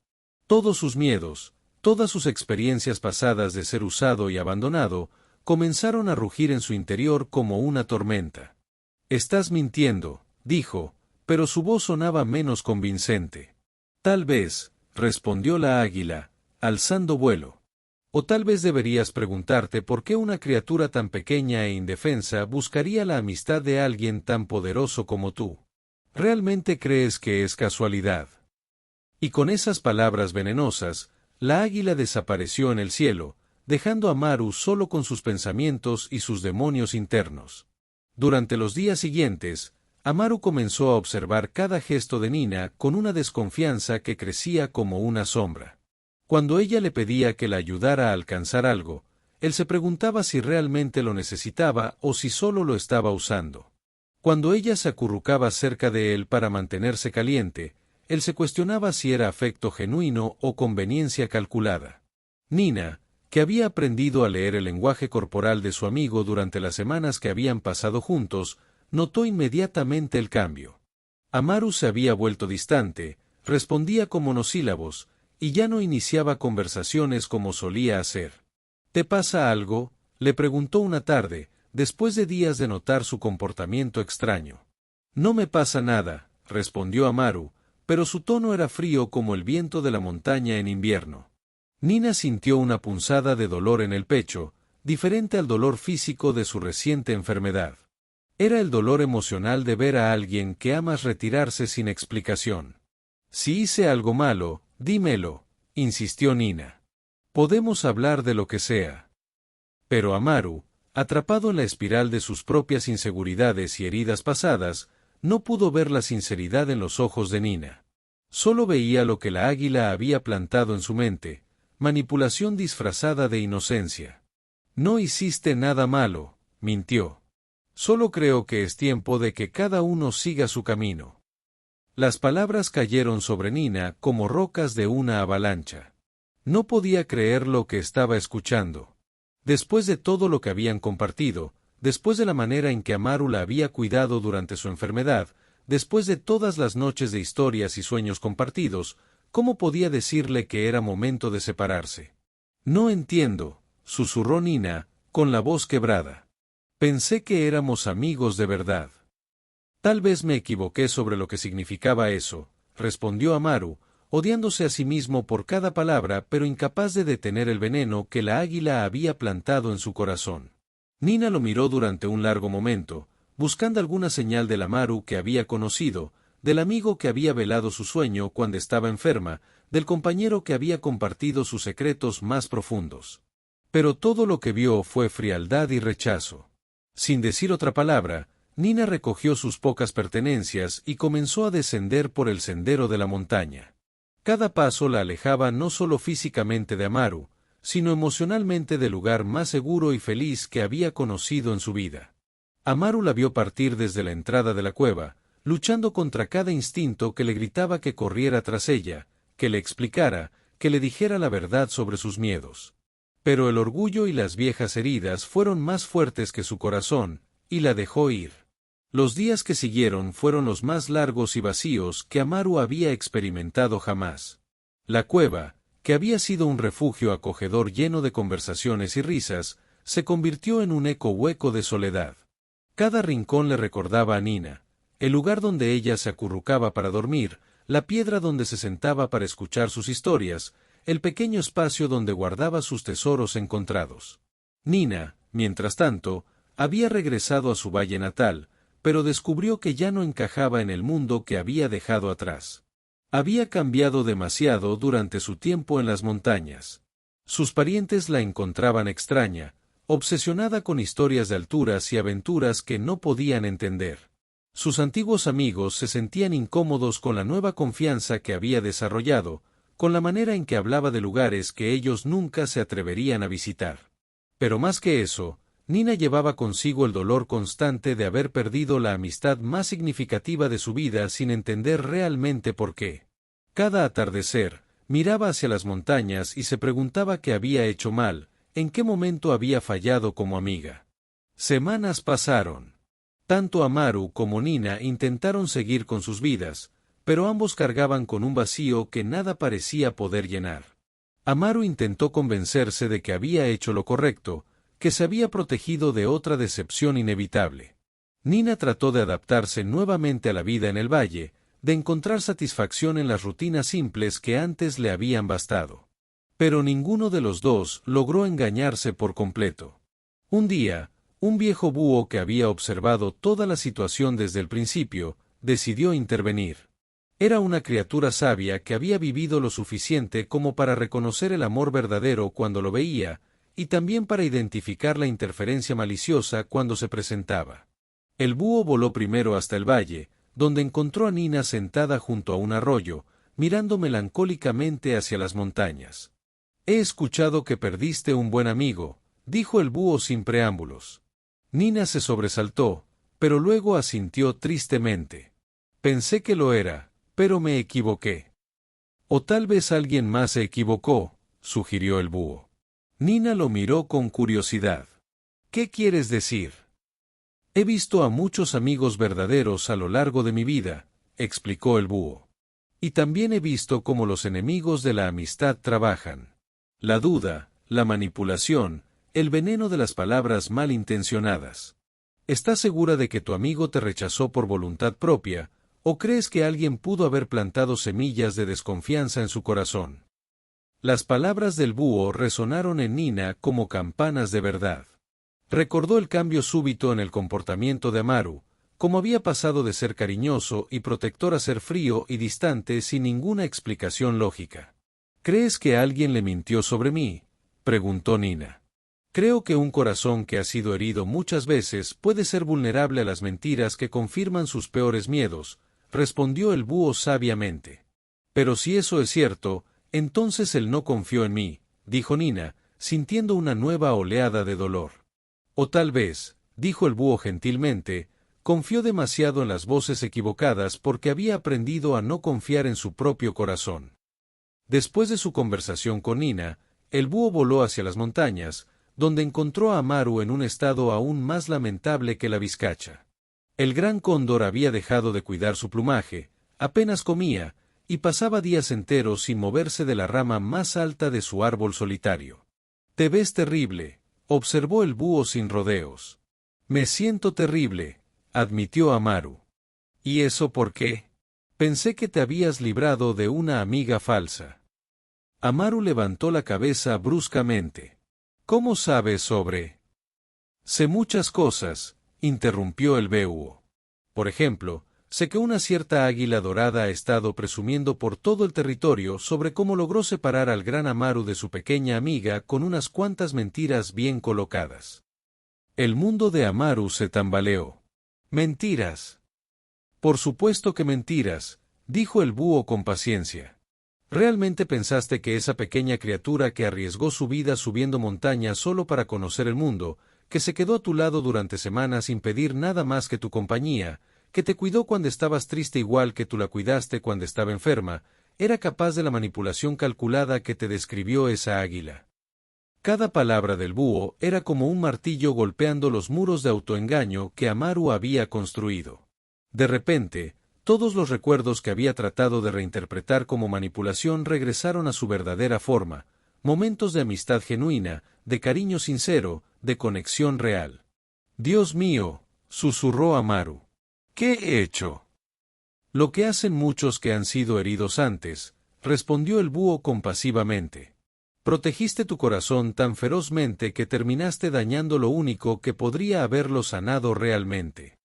Todos sus miedos, todas sus experiencias pasadas de ser usado y abandonado, comenzaron a rugir en su interior como una tormenta. «Estás mintiendo», dijo, pero su voz sonaba menos convincente. «Tal vez», respondió la águila, alzando vuelo. «O tal vez deberías preguntarte por qué una criatura tan pequeña e indefensa buscaría la amistad de alguien tan poderoso como tú. ¿Realmente crees que es casualidad?» Y con esas palabras venenosas, la águila desapareció en el cielo, dejando a Amaru solo con sus pensamientos y sus demonios internos. Durante los días siguientes, Amaru comenzó a observar cada gesto de Nina con una desconfianza que crecía como una sombra. Cuando ella le pedía que la ayudara a alcanzar algo, él se preguntaba si realmente lo necesitaba o si solo lo estaba usando. Cuando ella se acurrucaba cerca de él para mantenerse caliente, él se cuestionaba si era afecto genuino o conveniencia calculada. Nina, que había aprendido a leer el lenguaje corporal de su amigo durante las semanas que habían pasado juntos, notó inmediatamente el cambio. Amaru se había vuelto distante, respondía con monosílabos, y ya no iniciaba conversaciones como solía hacer. «¿Te pasa algo?», le preguntó una tarde, después de días de notar su comportamiento extraño. «No me pasa nada», respondió Amaru, pero su tono era frío como el viento de la montaña en invierno. Nina sintió una punzada de dolor en el pecho, diferente al dolor físico de su reciente enfermedad. Era el dolor emocional de ver a alguien que amas retirarse sin explicación. «Si hice algo malo, dímelo», insistió Nina. «Podemos hablar de lo que sea». Pero Amaru, atrapado en la espiral de sus propias inseguridades y heridas pasadas, no pudo ver la sinceridad en los ojos de Nina. Solo veía lo que la águila había plantado en su mente, manipulación disfrazada de inocencia. «No hiciste nada malo», mintió. «Solo creo que es tiempo de que cada uno siga su camino». Las palabras cayeron sobre Nina como rocas de una avalancha. No podía creer lo que estaba escuchando. Después de todo lo que habían compartido, después de la manera en que Amaru la había cuidado durante su enfermedad, después de todas las noches de historias y sueños compartidos, ¿cómo podía decirle que era momento de separarse? «No entiendo», susurró Nina, con la voz quebrada. «Pensé que éramos amigos de verdad». «Tal vez me equivoqué sobre lo que significaba eso», respondió Amaru, odiándose a sí mismo por cada palabra pero incapaz de detener el veneno que la águila había plantado en su corazón. Nina lo miró durante un largo momento, buscando alguna señal del Amaru que había conocido, del amigo que había velado su sueño cuando estaba enferma, del compañero que había compartido sus secretos más profundos. Pero todo lo que vio fue frialdad y rechazo. Sin decir otra palabra, Nina recogió sus pocas pertenencias y comenzó a descender por el sendero de la montaña. Cada paso la alejaba no solo físicamente de Amaru, sino emocionalmente del lugar más seguro y feliz que había conocido en su vida. Amaru la vio partir desde la entrada de la cueva, luchando contra cada instinto que le gritaba que corriera tras ella, que le explicara, que le dijera la verdad sobre sus miedos. Pero el orgullo y las viejas heridas fueron más fuertes que su corazón, y la dejó ir. Los días que siguieron fueron los más largos y vacíos que Amaru había experimentado jamás. La cueva, que había sido un refugio acogedor lleno de conversaciones y risas, se convirtió en un eco hueco de soledad. Cada rincón le recordaba a Nina, el lugar donde ella se acurrucaba para dormir, la piedra donde se sentaba para escuchar sus historias, el pequeño espacio donde guardaba sus tesoros encontrados. Nina, mientras tanto, había regresado a su valle natal, pero descubrió que ya no encajaba en el mundo que había dejado atrás. Había cambiado demasiado durante su tiempo en las montañas. Sus parientes la encontraban extraña, obsesionada con historias de alturas y aventuras que no podían entender. Sus antiguos amigos se sentían incómodos con la nueva confianza que había desarrollado, con la manera en que hablaba de lugares que ellos nunca se atreverían a visitar. Pero más que eso, Nina llevaba consigo el dolor constante de haber perdido la amistad más significativa de su vida sin entender realmente por qué. Cada atardecer, miraba hacia las montañas y se preguntaba qué había hecho mal, en qué momento había fallado como amiga. Semanas pasaron. Tanto Amaru como Nina intentaron seguir con sus vidas, pero ambos cargaban con un vacío que nada parecía poder llenar. Amaru intentó convencerse de que había hecho lo correcto, que se había protegido de otra decepción inevitable. Nina trató de adaptarse nuevamente a la vida en el valle, de encontrar satisfacción en las rutinas simples que antes le habían bastado. Pero ninguno de los dos logró engañarse por completo. Un día, un viejo búho que había observado toda la situación desde el principio, decidió intervenir. Era una criatura sabia que había vivido lo suficiente como para reconocer el amor verdadero cuando lo veía, y también para identificar la interferencia maliciosa cuando se presentaba. El búho voló primero hasta el valle, donde encontró a Nina sentada junto a un arroyo, mirando melancólicamente hacia las montañas. «He escuchado que perdiste un buen amigo», dijo el búho sin preámbulos. Nina se sobresaltó, pero luego asintió tristemente. «Pensé que lo era, pero me equivoqué». «O tal vez alguien más se equivocó», sugirió el búho. Nina lo miró con curiosidad. «¿Qué quieres decir?» «He visto a muchos amigos verdaderos a lo largo de mi vida», explicó el búho. «Y también he visto cómo los enemigos de la amistad trabajan. La duda, la manipulación, el veneno de las palabras malintencionadas. ¿Estás segura de que tu amigo te rechazó por voluntad propia, o crees que alguien pudo haber plantado semillas de desconfianza en su corazón?» Las palabras del búho resonaron en Nina como campanas de verdad. Recordó el cambio súbito en el comportamiento de Amaru, como había pasado de ser cariñoso y protector a ser frío y distante sin ninguna explicación lógica. «¿Crees que alguien le mintió sobre mí?», preguntó Nina. «Creo que un corazón que ha sido herido muchas veces puede ser vulnerable a las mentiras que confirman sus peores miedos», respondió el búho sabiamente. «Pero si eso es cierto, entonces él no confió en mí», dijo Nina, sintiendo una nueva oleada de dolor. «O tal vez», dijo el búho gentilmente, «confió demasiado en las voces equivocadas porque había aprendido a no confiar en su propio corazón». Después de su conversación con Nina, el búho voló hacia las montañas, donde encontró a Amaru en un estado aún más lamentable que la vizcacha. El gran cóndor había dejado de cuidar su plumaje, apenas comía, y pasaba días enteros sin moverse de la rama más alta de su árbol solitario. «Te ves terrible», observó el búho sin rodeos. «Me siento terrible», admitió Amaru. «¿Y eso por qué? Pensé que te habías librado de una amiga falsa». Amaru levantó la cabeza bruscamente. «¿Cómo sabes sobre...?» «Sé muchas cosas», interrumpió el búho. «Por ejemplo, sé que una cierta águila dorada ha estado presumiendo por todo el territorio sobre cómo logró separar al gran Amaru de su pequeña amiga con unas cuantas mentiras bien colocadas. El mundo de Amaru se tambaleó. «Mentiras. Por supuesto que mentiras», dijo el búho con paciencia. «¿Realmente pensaste que esa pequeña criatura que arriesgó su vida subiendo montañas solo para conocer el mundo, que se quedó a tu lado durante semanas sin pedir nada más que tu compañía, que te cuidó cuando estabas triste igual que tú la cuidaste cuando estaba enferma, era capaz de la manipulación calculada que te describió esa águila?» Cada palabra del búho era como un martillo golpeando los muros de autoengaño que Amaru había construido. De repente, todos los recuerdos que había tratado de reinterpretar como manipulación regresaron a su verdadera forma, momentos de amistad genuina, de cariño sincero, de conexión real. «Dios mío», susurró Amaru. «¿Qué he hecho?» «Lo que hacen muchos que han sido heridos antes», respondió el búho compasivamente. «Protegiste tu corazón tan ferozmente que terminaste dañando lo único que podría haberlo sanado realmente».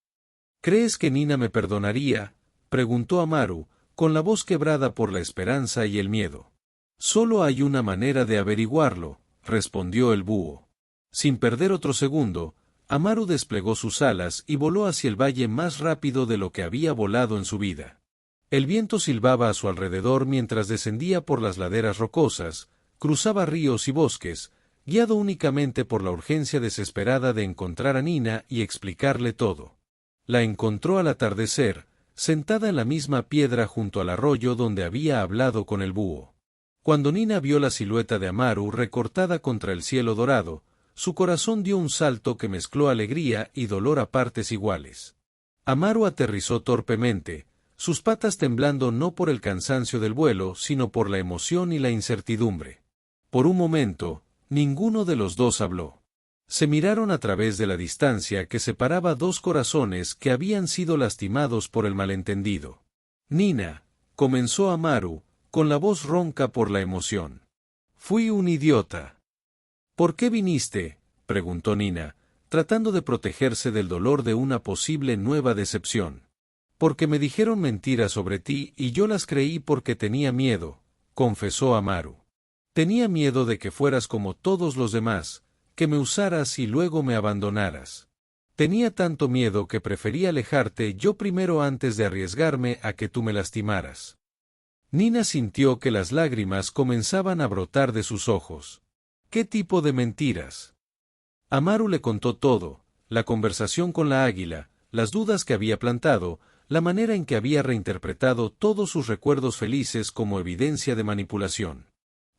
«¿Crees que Nina me perdonaría?», preguntó Amaru, con la voz quebrada por la esperanza y el miedo. «Solo hay una manera de averiguarlo», respondió el búho. Sin perder otro segundo, Amaru desplegó sus alas y voló hacia el valle más rápido de lo que había volado en su vida. El viento silbaba a su alrededor mientras descendía por las laderas rocosas, cruzaba ríos y bosques, guiado únicamente por la urgencia desesperada de encontrar a Nina y explicarle todo. La encontró al atardecer, sentada en la misma piedra junto al arroyo donde había hablado con el búho. Cuando Nina vio la silueta de Amaru recortada contra el cielo dorado, su corazón dio un salto que mezcló alegría y dolor a partes iguales. Amaru aterrizó torpemente, sus patas temblando no por el cansancio del vuelo, sino por la emoción y la incertidumbre. Por un momento, ninguno de los dos habló. Se miraron a través de la distancia que separaba dos corazones que habían sido lastimados por el malentendido. «Nina», comenzó Amaru, con la voz ronca por la emoción. «Fui un idiota». «¿Por qué viniste?», preguntó Nina, tratando de protegerse del dolor de una posible nueva decepción. «Porque me dijeron mentiras sobre ti y yo las creí porque tenía miedo», confesó Amaru. «Tenía miedo de que fueras como todos los demás, que me usaras y luego me abandonaras. Tenía tanto miedo que preferí alejarte yo primero antes de arriesgarme a que tú me lastimaras». Nina sintió que las lágrimas comenzaban a brotar de sus ojos. «¿Qué tipo de mentiras?». Amaru le contó todo, la conversación con la águila, las dudas que había plantado, la manera en que había reinterpretado todos sus recuerdos felices como evidencia de manipulación.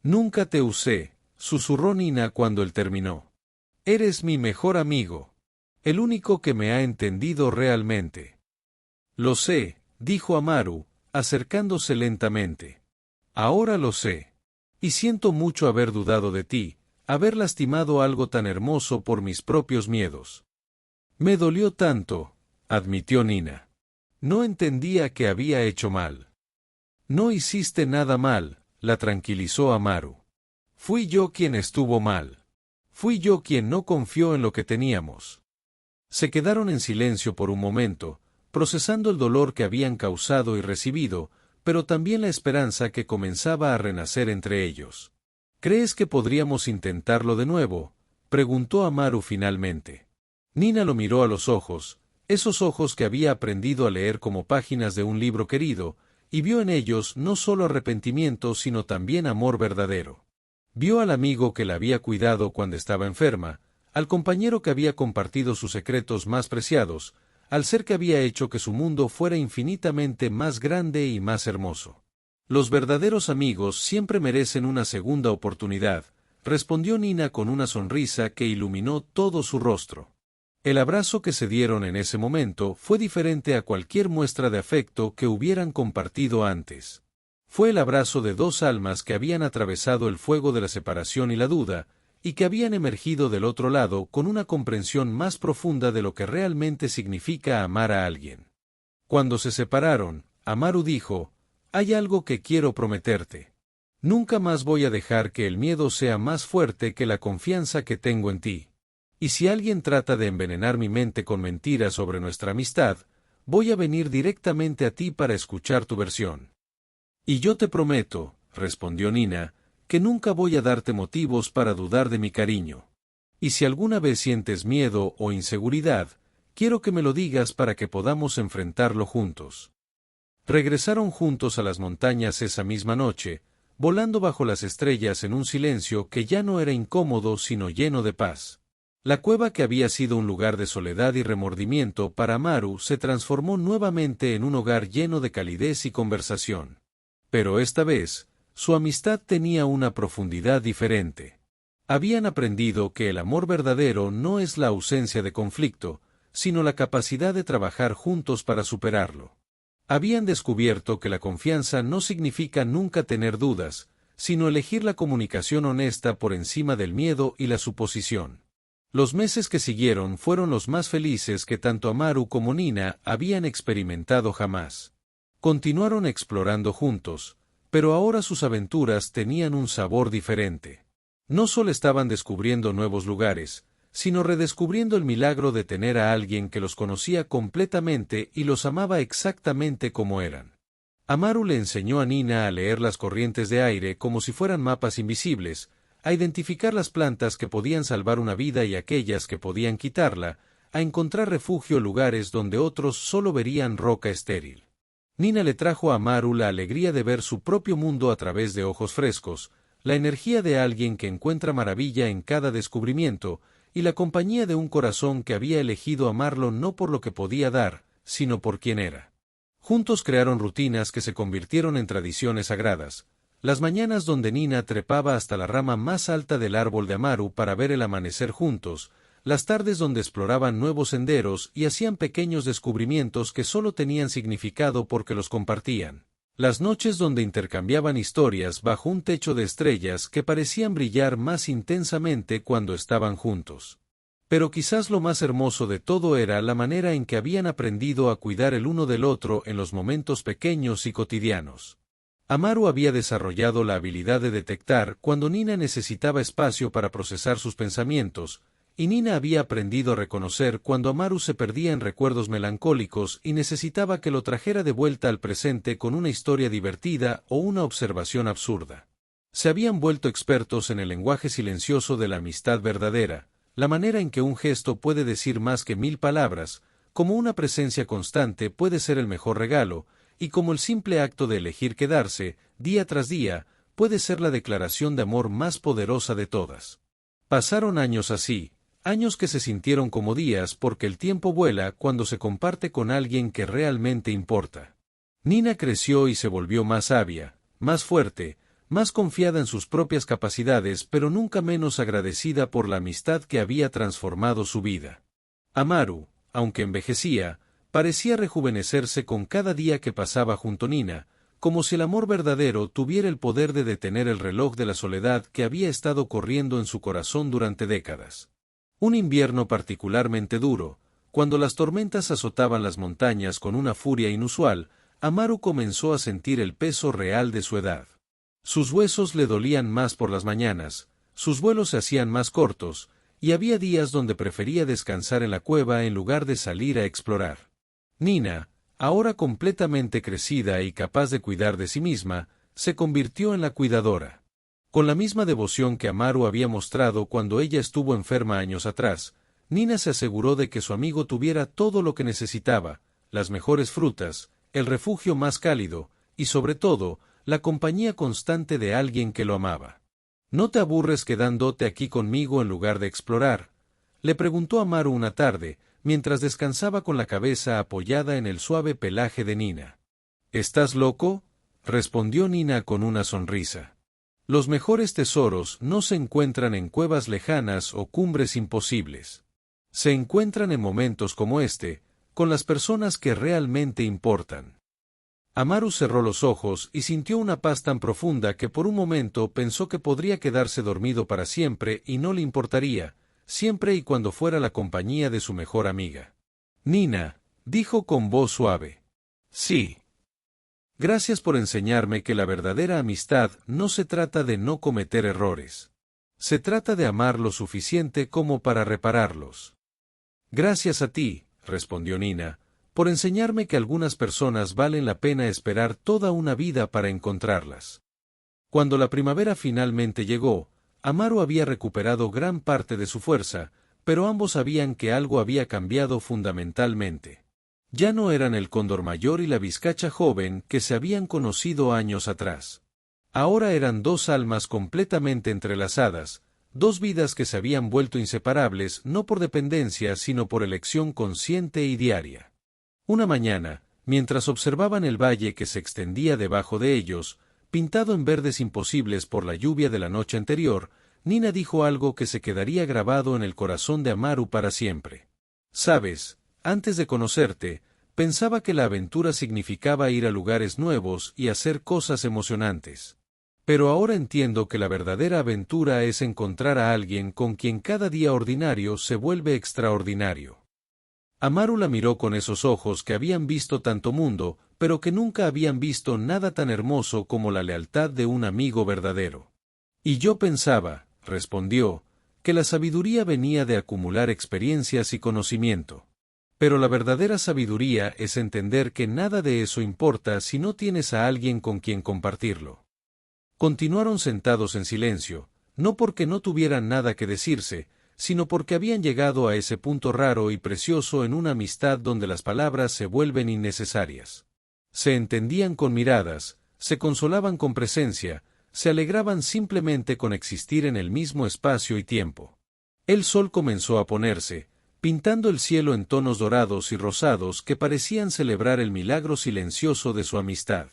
«Nunca te usé», susurró Nina cuando él terminó. «Eres mi mejor amigo. El único que me ha entendido realmente». «Lo sé», dijo Amaru, acercándose lentamente. «Ahora lo sé. Y siento mucho haber dudado de ti, haber lastimado algo tan hermoso por mis propios miedos». «Me dolió tanto», admitió Nina. «No entendía que había hecho mal». «No hiciste nada mal», la tranquilizó Amaru. «Fui yo quien estuvo mal. Fui yo quien no confió en lo que teníamos». Se quedaron en silencio por un momento, procesando el dolor que habían causado y recibido, pero también la esperanza que comenzaba a renacer entre ellos. «¿Crees que podríamos intentarlo de nuevo?», preguntó Amaru finalmente. Nina lo miró a los ojos, esos ojos que había aprendido a leer como páginas de un libro querido, y vio en ellos no solo arrepentimiento sino también amor verdadero. Vio al amigo que la había cuidado cuando estaba enferma, al compañero que había compartido sus secretos más preciados, al ser que había hecho que su mundo fuera infinitamente más grande y más hermoso. «Los verdaderos amigos siempre merecen una segunda oportunidad», respondió Nina con una sonrisa que iluminó todo su rostro. El abrazo que se dieron en ese momento fue diferente a cualquier muestra de afecto que hubieran compartido antes. Fue el abrazo de dos almas que habían atravesado el fuego de la separación y la duda, y que habían emergido del otro lado con una comprensión más profunda de lo que realmente significa amar a alguien. Cuando se separaron, Amaru dijo: «Hay algo que quiero prometerte. Nunca más voy a dejar que el miedo sea más fuerte que la confianza que tengo en ti. Y si alguien trata de envenenar mi mente con mentiras sobre nuestra amistad, voy a venir directamente a ti para escuchar tu versión. Y yo te prometo, respondió Nina, que nunca voy a darte motivos para dudar de mi cariño. Y si alguna vez sientes miedo o inseguridad, quiero que me lo digas para que podamos enfrentarlo juntos. Regresaron juntos a las montañas esa misma noche, volando bajo las estrellas en un silencio que ya no era incómodo sino lleno de paz. La cueva que había sido un lugar de soledad y remordimiento para Amaru se transformó nuevamente en un hogar lleno de calidez y conversación. Pero esta vez, su amistad tenía una profundidad diferente. Habían aprendido que el amor verdadero no es la ausencia de conflicto, sino la capacidad de trabajar juntos para superarlo. Habían descubierto que la confianza no significa nunca tener dudas, sino elegir la comunicación honesta por encima del miedo y la suposición. Los meses que siguieron fueron los más felices que tanto Amaru como Nina habían experimentado jamás. Continuaron explorando juntos, pero ahora sus aventuras tenían un sabor diferente. No solo estaban descubriendo nuevos lugares, sino redescubriendo el milagro de tener a alguien que los conocía completamente y los amaba exactamente como eran. Amaru le enseñó a Nina a leer las corrientes de aire como si fueran mapas invisibles, a identificar las plantas que podían salvar una vida y aquellas que podían quitarla, a encontrar refugio en lugares donde otros solo verían roca estéril. Nina le trajo a Amaru la alegría de ver su propio mundo a través de ojos frescos, la energía de alguien que encuentra maravilla en cada descubrimiento, y la compañía de un corazón que había elegido amarlo no por lo que podía dar, sino por quien era. Juntos crearon rutinas que se convirtieron en tradiciones sagradas. Las mañanas donde Nina trepaba hasta la rama más alta del árbol de Amaru para ver el amanecer juntos, las tardes donde exploraban nuevos senderos y hacían pequeños descubrimientos que solo tenían significado porque los compartían. Las noches donde intercambiaban historias bajo un techo de estrellas que parecían brillar más intensamente cuando estaban juntos. Pero quizás lo más hermoso de todo era la manera en que habían aprendido a cuidar el uno del otro en los momentos pequeños y cotidianos. Amaru había desarrollado la habilidad de detectar cuando Nina necesitaba espacio para procesar sus pensamientos, y Nina había aprendido a reconocer cuando Amaru se perdía en recuerdos melancólicos y necesitaba que lo trajera de vuelta al presente con una historia divertida o una observación absurda. Se habían vuelto expertos en el lenguaje silencioso de la amistad verdadera, la manera en que un gesto puede decir más que 1000 palabras, como una presencia constante puede ser el mejor regalo, y como el simple acto de elegir quedarse, día tras día, puede ser la declaración de amor más poderosa de todas. Pasaron años así, años que se sintieron como días porque el tiempo vuela cuando se comparte con alguien que realmente importa. Nina creció y se volvió más sabia, más fuerte, más confiada en sus propias capacidades pero nunca menos agradecida por la amistad que había transformado su vida. Amaru, aunque envejecía, parecía rejuvenecerse con cada día que pasaba junto a Nina, como si el amor verdadero tuviera el poder de detener el reloj de la soledad que había estado corriendo en su corazón durante décadas. Un invierno particularmente duro, cuando las tormentas azotaban las montañas con una furia inusual, Amaru comenzó a sentir el peso real de su edad. Sus huesos le dolían más por las mañanas, sus vuelos se hacían más cortos, y había días donde prefería descansar en la cueva en lugar de salir a explorar. Nina, ahora completamente crecida y capaz de cuidar de sí misma, se convirtió en la cuidadora. Con la misma devoción que Amaru había mostrado cuando ella estuvo enferma años atrás, Nina se aseguró de que su amigo tuviera todo lo que necesitaba, las mejores frutas, el refugio más cálido, y sobre todo, la compañía constante de alguien que lo amaba. ¿No te aburres quedándote aquí conmigo en lugar de explorar?, le preguntó Amaru una tarde, mientras descansaba con la cabeza apoyada en el suave pelaje de Nina. ¿Estás loco?, respondió Nina con una sonrisa. Los mejores tesoros no se encuentran en cuevas lejanas o cumbres imposibles. Se encuentran en momentos como este, con las personas que realmente importan. Amaru cerró los ojos y sintió una paz tan profunda que por un momento pensó que podría quedarse dormido para siempre y no le importaría, siempre y cuando fuera la compañía de su mejor amiga. Nina, dijo con voz suave. Sí. Gracias por enseñarme que la verdadera amistad no se trata de no cometer errores. Se trata de amar lo suficiente como para repararlos. Gracias a ti, respondió Nina, por enseñarme que algunas personas valen la pena esperar toda una vida para encontrarlas. Cuando la primavera finalmente llegó, Amaru había recuperado gran parte de su fuerza, pero ambos sabían que algo había cambiado fundamentalmente. Ya no eran el cóndor mayor y la vizcacha joven que se habían conocido años atrás. Ahora eran dos almas completamente entrelazadas, dos vidas que se habían vuelto inseparables no por dependencia sino por elección consciente y diaria. Una mañana, mientras observaban el valle que se extendía debajo de ellos, pintado en verdes imposibles por la lluvia de la noche anterior, Nina dijo algo que se quedaría grabado en el corazón de Amaru para siempre. «Sabes, antes de conocerte, pensaba que la aventura significaba ir a lugares nuevos y hacer cosas emocionantes. Pero ahora entiendo que la verdadera aventura es encontrar a alguien con quien cada día ordinario se vuelve extraordinario». Amaru la miró con esos ojos que habían visto tanto mundo, pero que nunca habían visto nada tan hermoso como la lealtad de un amigo verdadero. «Y yo pensaba», respondió, «que la sabiduría venía de acumular experiencias y conocimiento. Pero la verdadera sabiduría es entender que nada de eso importa si no tienes a alguien con quien compartirlo». Continuaron sentados en silencio, no porque no tuvieran nada que decirse, sino porque habían llegado a ese punto raro y precioso en una amistad donde las palabras se vuelven innecesarias. Se entendían con miradas, se consolaban con presencia, se alegraban simplemente con existir en el mismo espacio y tiempo. El sol comenzó a ponerse, pintando el cielo en tonos dorados y rosados que parecían celebrar el milagro silencioso de su amistad.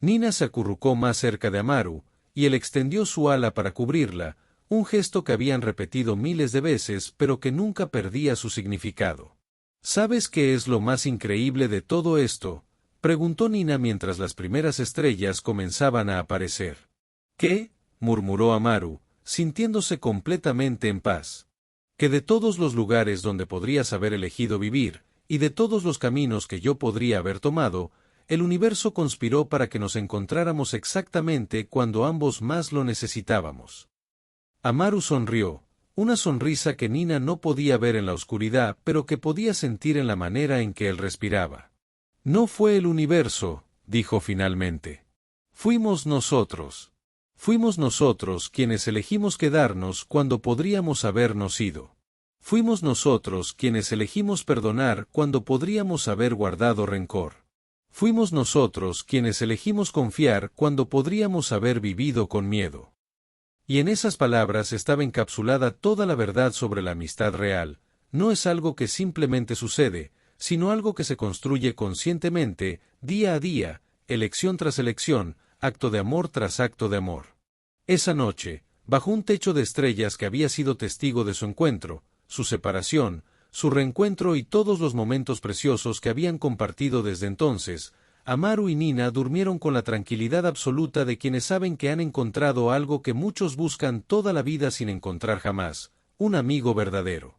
Nina se acurrucó más cerca de Amaru, y él extendió su ala para cubrirla, un gesto que habían repetido miles de veces pero que nunca perdía su significado. «¿Sabes qué es lo más increíble de todo esto?», preguntó Nina mientras las primeras estrellas comenzaban a aparecer. «¿Qué?», murmuró Amaru, sintiéndose completamente en paz. «Que de todos los lugares donde podrías haber elegido vivir, y de todos los caminos que yo podría haber tomado, el universo conspiró para que nos encontráramos exactamente cuando ambos más lo necesitábamos». Amaru sonrió, una sonrisa que Nina no podía ver en la oscuridad pero que podía sentir en la manera en que él respiraba. «No fue el universo», dijo finalmente. «Fuimos nosotros. Fuimos nosotros quienes elegimos quedarnos cuando podríamos habernos ido. Fuimos nosotros quienes elegimos perdonar cuando podríamos haber guardado rencor. Fuimos nosotros quienes elegimos confiar cuando podríamos haber vivido con miedo». Y en esas palabras estaba encapsulada toda la verdad sobre la amistad real. No es algo que simplemente sucede, sino algo que se construye conscientemente, día a día, elección tras elección, acto de amor tras acto de amor. Esa noche, bajo un techo de estrellas que había sido testigo de su encuentro, su separación, su reencuentro y todos los momentos preciosos que habían compartido desde entonces, Amaru y Nina durmieron con la tranquilidad absoluta de quienes saben que han encontrado algo que muchos buscan toda la vida sin encontrar jamás, un amigo verdadero.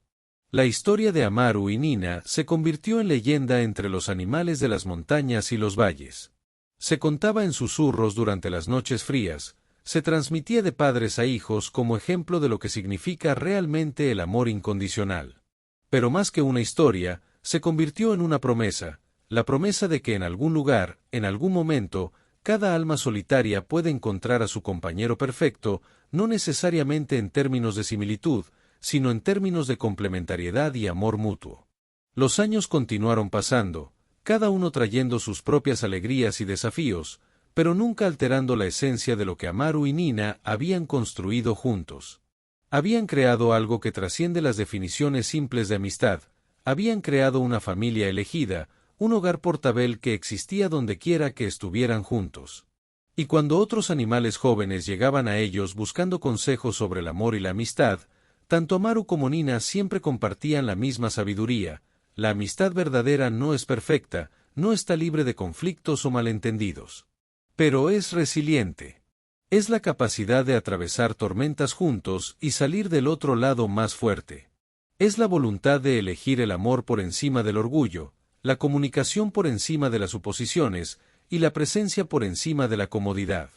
La historia de Amaru y Nina se convirtió en leyenda entre los animales de las montañas y los valles. Se contaba en susurros durante las noches frías, se transmitía de padres a hijos como ejemplo de lo que significa realmente el amor incondicional. Pero más que una historia, se convirtió en una promesa, la promesa de que en algún lugar, en algún momento, cada alma solitaria puede encontrar a su compañero perfecto, no necesariamente en términos de similitud, sino en términos de complementariedad y amor mutuo. Los años continuaron pasando, cada uno trayendo sus propias alegrías y desafíos, pero nunca alterando la esencia de lo que Amaru y Nina habían construido juntos. Habían creado algo que trasciende las definiciones simples de amistad, habían creado una familia elegida, un hogar portabel que existía donde quiera que estuvieran juntos. Y cuando otros animales jóvenes llegaban a ellos buscando consejos sobre el amor y la amistad, tanto Amaru como Nina siempre compartían la misma sabiduría: la amistad verdadera no es perfecta, no está libre de conflictos o malentendidos. Pero es resiliente. Es la capacidad de atravesar tormentas juntos y salir del otro lado más fuerte. Es la voluntad de elegir el amor por encima del orgullo, la comunicación por encima de las suposiciones, y la presencia por encima de la comodidad.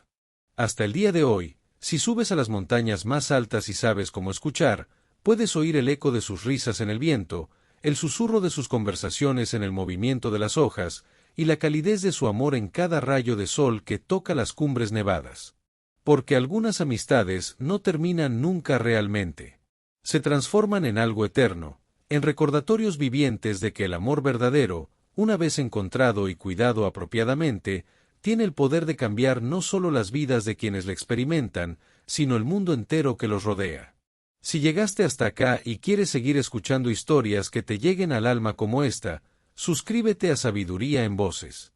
Hasta el día de hoy, si subes a las montañas más altas y sabes cómo escuchar, puedes oír el eco de sus risas en el viento, el susurro de sus conversaciones en el movimiento de las hojas, y la calidez de su amor en cada rayo de sol que toca las cumbres nevadas. Porque algunas amistades no terminan nunca realmente. Se transforman en algo eterno, en recordatorios vivientes de que el amor verdadero, una vez encontrado y cuidado apropiadamente, tiene el poder de cambiar no solo las vidas de quienes le experimentan, sino el mundo entero que los rodea. Si llegaste hasta acá y quieres seguir escuchando historias que te lleguen al alma como esta, suscríbete a Sabiduría en Voces.